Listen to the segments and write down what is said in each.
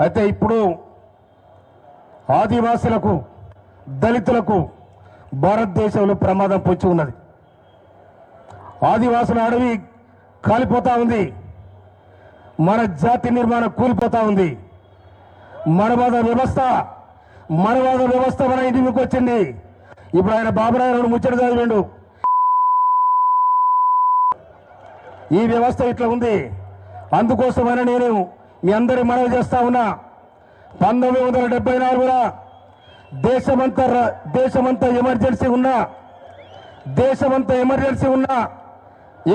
అయితే ఇప్పుడు ఆదివాసులకు దళితులకు భారతదేశంలో ప్రమాదం పొంచి ఉన్నది. ఆదివాసుల అడవి కాలిపోతా ఉంది. మన జాతి నిర్మాణం కూలిపోతా ఉంది. మనవాద వ్యవస్థ మన ఇంటికి వచ్చింది. ఇప్పుడు ఆయన బాబురావు ముచ్చట చదివిండు. ఈ వ్యవస్థ ఇట్లా ఉంది. అందుకోసమైనా నేను మీ అందరి మనవి చేస్తా ఉన్నా, 1974లో దేశమంతా ఎమర్జెన్సీ ఉన్నా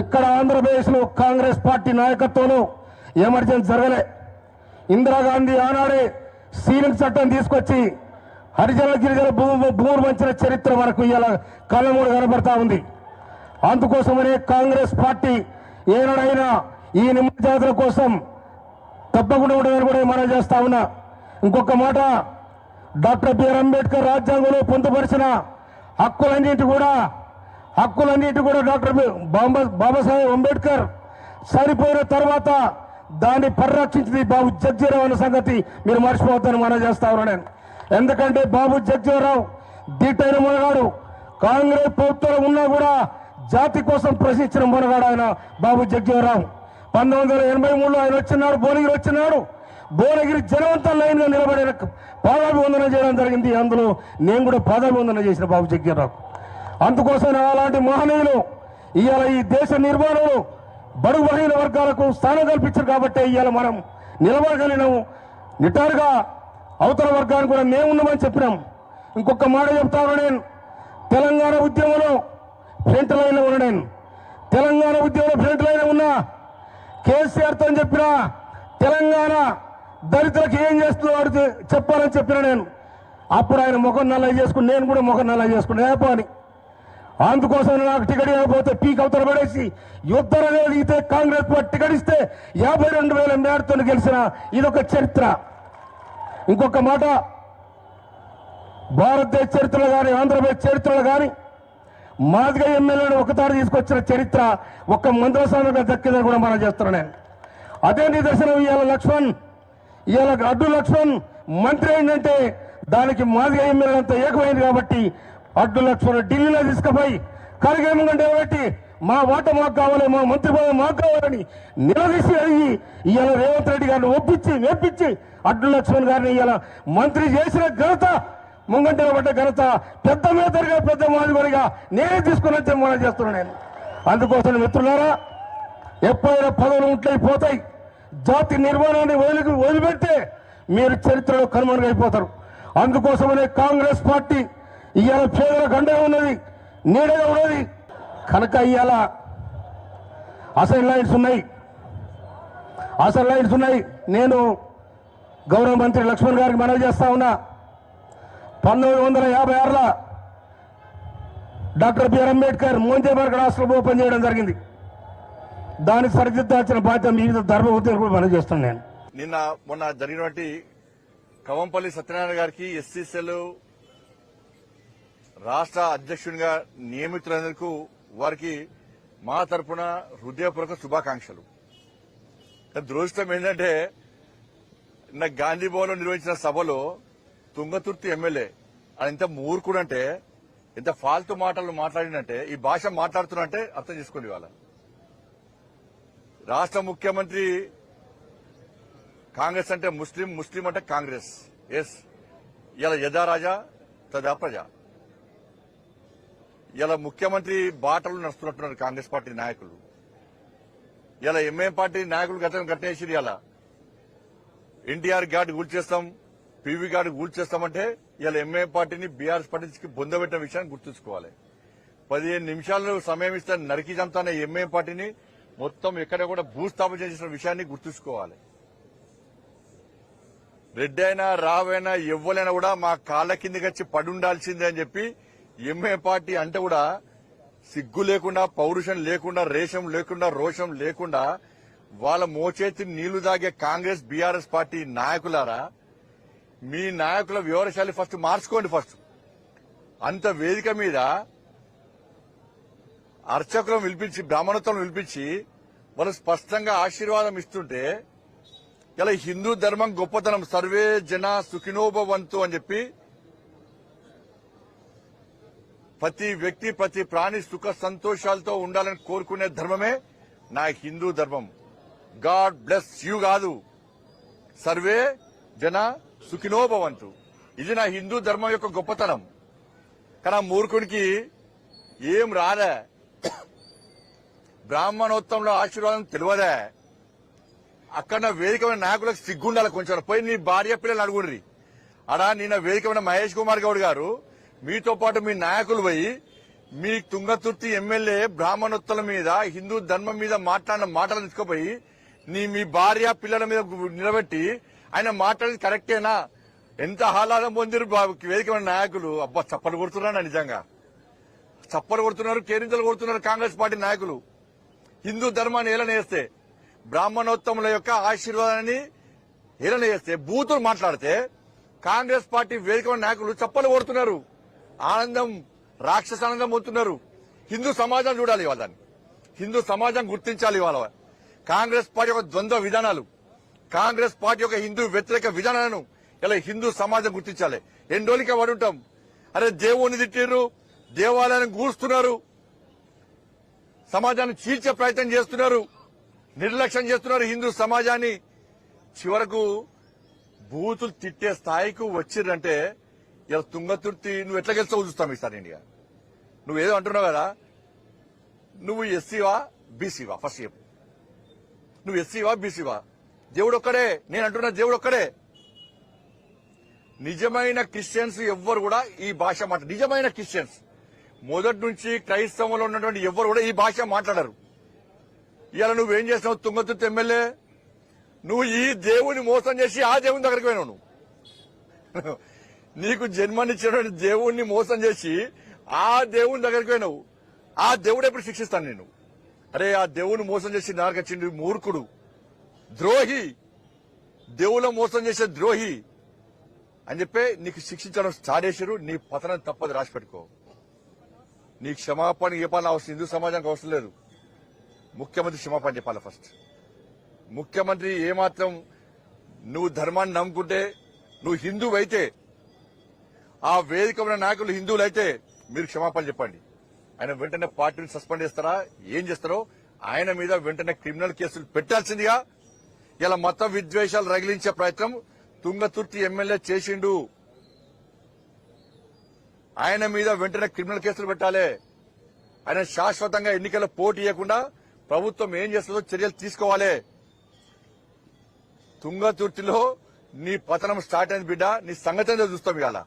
ఇక్కడ ఆంధ్రప్రదేశ్లో కాంగ్రెస్ పార్టీ నాయకత్వంలో ఎమర్జెన్సీ జరగలే. ఇందిరాగాంధీ ఆనాడే సీలింగ్ చట్టం తీసుకొచ్చి హరిజన గిరిజన భూములు మంచిన చరిత్ర మనకు ఇలా కళ్ళ మూడు కనబడతా ఉంది. అందుకోసమనే కాంగ్రెస్ పార్టీ ఏనాడైనా ఈ నిమ్మ జాతుల కోసం తప్పకుండా ఉండదని కూడా మనం చేస్తా ఉన్నా. ఇంకొక మాట, డాక్టర్ బిఆర్ అంబేద్కర్ రాజ్యాంగంలో పొందుపరిచిన హక్కులన్నింటి కూడా డాక్టర్ బాబాసాహెబ్ అంబేద్కర్ చనిపోయిన తర్వాత దాన్ని పరిరక్షించింది బాబు జగ్జీరావు అన్న సంగతి మీరు మర్చిపోవద్దని మనం చేస్తా ఉన్నా నేను. ఎందుకంటే బాబు జగ్జీరావు దీటైన మునగాడు. కాంగ్రెస్ ప్రభుత్వంలో ఉన్నా కూడా జాతి కోసం ప్రశ్నించిన మునగాడు ఆయన బాబు జగ్జీరావు. 1983లో ఆయన వచ్చినాడు, భువనగిరి వచ్చినాడు. భువనగిరి జనమంతా లైన్ గా నిలబడిన పాదాభివందన చేయడం జరిగింది. అందులో నేను కూడా పాదాభివందన చేసిన బాబు జగ్జీరావు. అందుకోసం అలాంటి మహనీయులు ఇవాళ ఈ దేశ నిర్మాణంలో బడుగు బలహీన వర్గాలకు స్థానం కల్పించారు కాబట్టి ఇవాళ మనం నిలబడగలిగినాము. నిటారుగా అవతల వర్గానికి కూడా మేమున్నామని చెప్పినాం. ఇంకొక మాట చెప్తాను, నేను తెలంగాణ ఉద్యమంలో ఫ్రంట్ లైన్లో ఉన్నా. నేను తెలంగాణ ఉద్యమంలో ఫ్రంట్ లైన్లో ఉన్నా. కేసీఆర్తో చెప్పిన తెలంగాణ దళితులకు ఏం చేస్తున్నాడు చెప్పాలని చెప్పిన నేను. అప్పుడు ఆయన ముఖం నల్ల చేసుకుని నేను కూడా ముఖం నల్ల చేసుకున్నా అని. అందుకోసం నాకు టికెట్ ఇవ్వకపోతే పీక్ అవతల పడేసి యుద్ధంలో దిగితే కాంగ్రెస్ పార్టీ టికెట్ ఇస్తే 52,000 మేడతో గెలిచిన ఇదొక చరిత్ర. ఇంకొక మాట, భారతదేశ చరిత్రలో కానీ ఆంధ్రప్రదేశ్ చరిత్రలో కానీ మాదిగ ఎమ్మెల్యేను ఒకసారి తీసుకొచ్చిన చరిత్ర ఒక్క మంత్రస్థానంగా దక్కిందని కూడా మనం చేస్తున్నాం. నేను అదే నిదర్శనం. ఇవాళ అడ్డు లక్ష్మణ్ మంత్రి ఏంటంటే దానికి మాదిగ ఎమ్మెల్యే అంతా ఏకమైంది కాబట్టి అడ్డు లక్ష్మణ్ ఢిల్లీలో తీసుకుపోయి కలిగేమంటే పెట్టి మా వాట మాకు కావాలి, మా మంత్రి పదవి మాకు కావాలని నిలదీసి అడిగి ఇవాళ రేవంత్ రెడ్డి గారిని మెప్పించి అడ్డు లక్ష్మణ్ గారిని ఇవాళ మంత్రి చేసిన ఘనత, ముంగంటిలో పడ్డ ఘనత పెద్ద మేతరిగా పెద్ద మాదిగోడిగా నేనే తీసుకుని మనం చేస్తున్నాను నేను. అందుకోసం మిత్రులారా, ఎప్పుడైనా పదవులు ఉంటే పోతాయి. జాతి నిర్మాణాన్ని వదిలిపెడితే మీరు చరిత్రలో కనుమరుగైపోతారు. అందుకోసమనే కాంగ్రెస్ పార్టీ ఇవాళ పేదల గండగా ఉన్నది, నీడగా ఉన్నది కనుక ఇవాళ అసైన్ లైన్స్ ఉన్నాయి. నేను గౌరవ మంత్రి లక్ష్మణ్ గారికి మనవి చేస్తా ఉన్నా, 1956లో డాక్టర్ బిఆర్ అంబేద్కర్ మోంజేబార్గడ్ హాస్టల్ ఓపెన్ చేయడం జరిగింది. దానికి సరిదిద్దాల్సిన బాధ్యత వివిధ ధర్మవృత్తులు కూడా మనం చేస్తాను. నేను మొన్న జరిగినటువంటి కవంపల్లి సత్యనారాయణ గారికి ఎస్సీసీఎల్ రాష్ట్ర అధ్యక్షునిగా నియమితులందుకు వారికి మా తరఫున హృదయపూర్వక శుభాకాంక్షలు. దురదృష్టం ఏంటంటే నాకు గాంధీ భవన్ లో నిర్వహించిన సభలో తుంగతుర్తి ఎమ్మెల్యే ఆయన ఎంత మూర్ఖుడంటే, ఎంత ఫాల్తు మాటలు మాట్లాడినంటే, ఈ భాష మాట్లాడుతున్నంటే అర్థం చేసుకోండి. వాళ్ళ రాష్ట్ర ముఖ్యమంత్రి కాంగ్రెస్ అంటే ముస్లిం అంటే కాంగ్రెస్. ఎస్, ఇలా యథా రాజా తదా ప్రజా. ఇలా ముఖ్యమంత్రి బాటలు నడుస్తున్నట్టున్నారు కాంగ్రెస్ పార్టీ నాయకులు. ఇలా ఎంఐఎం పార్టీ నాయకులు గతం కట్టేసి ఇలా ఎన్టీఆర్ గార్డు కూల్చేస్తాం, పీవీ గార్డు కూల్చేస్తామంటే ఇలా ఎంఐఎం పార్టీని బీఆర్ఎస్ పార్టీకి బొందబెట్టిన విషయాన్ని గుర్తుంచుకోవాలి. 15 నిమిషాలు సమయం ఇస్తే నరికి చంపుతానే ఎంఐఎం పార్టీని మొత్తం ఎక్కడ కూడా భూస్థాపన చేసిన విషయాన్ని గుర్తుంచుకోవాలి. రెడ్డి అయినా రావైనా ఎవ్వలైనా కూడా మా కాళ్ల కిందకి వచ్చి పడుండాల్సిందే అని చెప్పి ఎంఐఎం పార్టీ అంటే కూడా సిగ్గు లేకుండా, పౌరుషం లేకుండా, రేషం లేకుండా, రోషం లేకుండా వాళ్ళ మోచేతి నీళ్లు దాగే కాంగ్రెస్ బీఆర్ఎస్ పార్టీ నాయకులారా, మీ నాయకుల వివరశాలి ఫస్ట్ మార్చుకోండి. ఫస్ట్ అంత వేదిక మీద అర్చకులను పిలిపించి, బ్రాహ్మణత్వం పిలిపించి వాళ్ళు స్పష్టంగా ఆశీర్వాదం ఇస్తుంటే ఇలా హిందూ ధర్మం గొప్పతనం సర్వే జన సుఖినోభవంతు అని చెప్పి ప్రతి వ్యక్తి ప్రతి ప్రాణి సుఖ సంతోషాలతో ఉండాలని కోరుకునే ధర్మమే నా హిందూ ధర్మం. గాడ్ బ్లెస్ యూ కాదు, సర్వే జన సుఖినోభవంతు. ఇది నా హిందూ ధర్మం యొక్క గొప్పతనం. కానీ ఆ మూర్ఖునికి ఏం రాలే, బ్రాహ్మణోత్తంలో ఆశీర్వాదం తెలియదే. అక్కడ వేదికమైన నాయకులకు సిగ్గుండాలి కొంచెం. పోయి నీ భార్య పిల్లలు అడుగుండ్రి. అడా నిన్న వేదికమైన మహేష్ కుమార్ గౌడ్ గారు మీతో పాటు మీ నాయకులు పోయి మీ తుంగతుర్తి ఎమ్మెల్యే బ్రాహ్మణోత్తల మీద హిందూ ధర్మం మీద మాట్లాడిన మాటలు తీసుకుపోయి మీ భార్య పిల్లల మీద నిలబెట్టి ఆయన మాట్లాడేది కరెక్టేనా? ఎంత ఆహ్లాదం పొందిరు వేదికమైన నాయకులు. అబ్బా చప్పలు కొడుతున్నారు, నిజంగా చప్పలు కొడుతున్నారు, కేరింతలు కొడుతున్నారు కాంగ్రెస్ పార్టీ నాయకులు. హిందూ ధర్మాన్ని ఏలన చేస్తే, బ్రాహ్మణోత్తముల యొక్క ఆశీర్వాదాన్ని ఏలన చేస్తే, బూతులు మాట్లాడితే కాంగ్రెస్ పార్టీ వేదికమైన నాయకులు చప్పలు కొడుతున్నారు. ఆనందం, రాక్షస ఆనందం పొందుతున్నారు. హిందూ సమాజం చూడాలి ఇవాళ, దాన్ని హిందూ సమాజం గుర్తించాలి ఇవాళ. కాంగ్రెస్ పార్టీ యొక్క ద్వంద్వ విధానాలు, కాంగ్రెస్ పార్టీ యొక్క హిందూ వ్యతిరేక విధానాలను ఇలా హిందూ సమాజం గుర్తించాలి. ఎన్ని రోజులకే పడుంటాం? అరే దేవుణ్ణి తిట్టిర్రు, దేవాలయాన్ని కూస్తున్నారు, సమాజాన్ని చీల్చే ప్రయత్నం చేస్తున్నారు, నిర్లక్ష్యం చేస్తున్నారు హిందూ సమాజాన్ని. చివరకు బూతులు తిట్టే స్థాయికి వచ్చిర్రంటే ఇలా తుంగతుర్తి నువ్వు ఎట్లా గెలుస్తావు చూస్తాం ఈసారి ఇండియా. నువ్వేదో అంటున్నావు కదా, నువ్వు ఎస్సీవా బీసీవా? ఫస్ట్ చెప్పు, నువ్వు ఎస్సీవా బీసీవా? దేవుడు ఒక్కడే. నేను అంటున్నా దేవుడు ఒక్కడే. నిజమైన క్రిస్టియన్స్ ఎవ్వరు కూడా ఈ భాష మాట్లాడరు. నిజమైన క్రిస్టియన్స్ మొదటి నుంచి క్రైస్తవంలో ఉన్నటువంటి ఎవ్వరు కూడా ఈ భాష మాట్లాడరు. ఇవాళ నువ్వేం చేసినావు తుంగతుర్తి ఎమ్మెల్యే? నువ్వు ఈ దేవుని మోసం చేసి ఆ దేవుని దగ్గరికి పోయినావు. నువ్వు నీకు జన్మనిచ్చినటువంటి దేవుణ్ణి మోసం చేసి ఆ దేవుని దగ్గరికి పోయినావు. ఆ దేవుడు ఎప్పుడు శిక్షిస్తాను నేను? అరే ఆ దేవుని మోసం చేసి నారకొచ్చింది మూర్ఖుడు, ద్రోహి, దేవుల మోసం చేసే ద్రోహి అని చెప్పి నీకు శిక్షించడం స్టార్ట్ చేశారు. నీ పతనం తప్పదు, రాసి పెట్టుకో. నీ క్షమాపణ చెప్పాలని అవసరం హిందూ సమాజానికి అవసరం లేదు. ముఖ్యమంత్రి క్షమాపణ చెప్పాలి ఫస్ట్. ముఖ్యమంత్రి ఏమాత్రం నువ్వు ధర్మాన్ని నమ్ముకుంటే, నువ్వు హిందువు అయితే, ఆ వేదిక ఉన్న నాయకులు హిందువులు అయితే మీరు క్షమాపణ చెప్పండి. ఆయన వెంటనే పార్టీని సస్పెండ్ చేస్తారా, ఏం చేస్తారో ఆయన మీద వెంటనే క్రిమినల్ కేసులు పెట్టాల్సిందిగా ఇలా మత విద్వేషాలు రగిలించే ప్రయత్నం తుంగతుర్తి ఎమ్మెల్యే చేసిండు. ఆయన మీద వెంటనే క్రిమినల్ కేసులు పెట్టాలి. ఆయన శాశ్వతంగా ఎన్నికల పోటీ ఇవ్వకుండా ప్రభుత్వం ఏం చేస్తుందో చర్యలు తీసుకోవాలి. తుంగతుర్తిలో నీ పతనం స్టార్ట్ అయింది బిడ్డ. నీ సంగతి చూస్తాం ఇవాళ.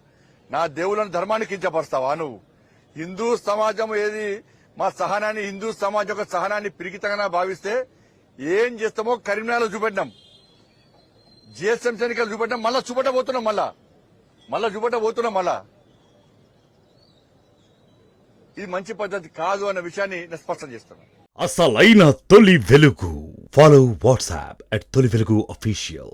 నా దేవులను ధర్మాన్ని కించపరుస్తావా నువ్వు? హిందూ సమాజం ఏది మా సహనాన్ని, హిందూ సమాజం యొక్క సహనాన్ని పిరికితంగా భావిస్తే ఏం చేస్తామో కరీంనగర్లో చూపెట్టినాం, జిఎస్ఎంసీ ఎన్నికలు చూపెట్టినాం, మళ్ళా చూపెట్టబోతున్నాం, మళ్ళా చూపెట్టబోతున్నాం. ఇది మంచి పద్ధతి కాదు అన్న విషయాన్ని నేను స్పష్టం చేస్తున్నాను. అసలైన తొలి వెలుగు. ఫాలో వాట్సాప్ @తొలి వెలుగు అఫీషియల్.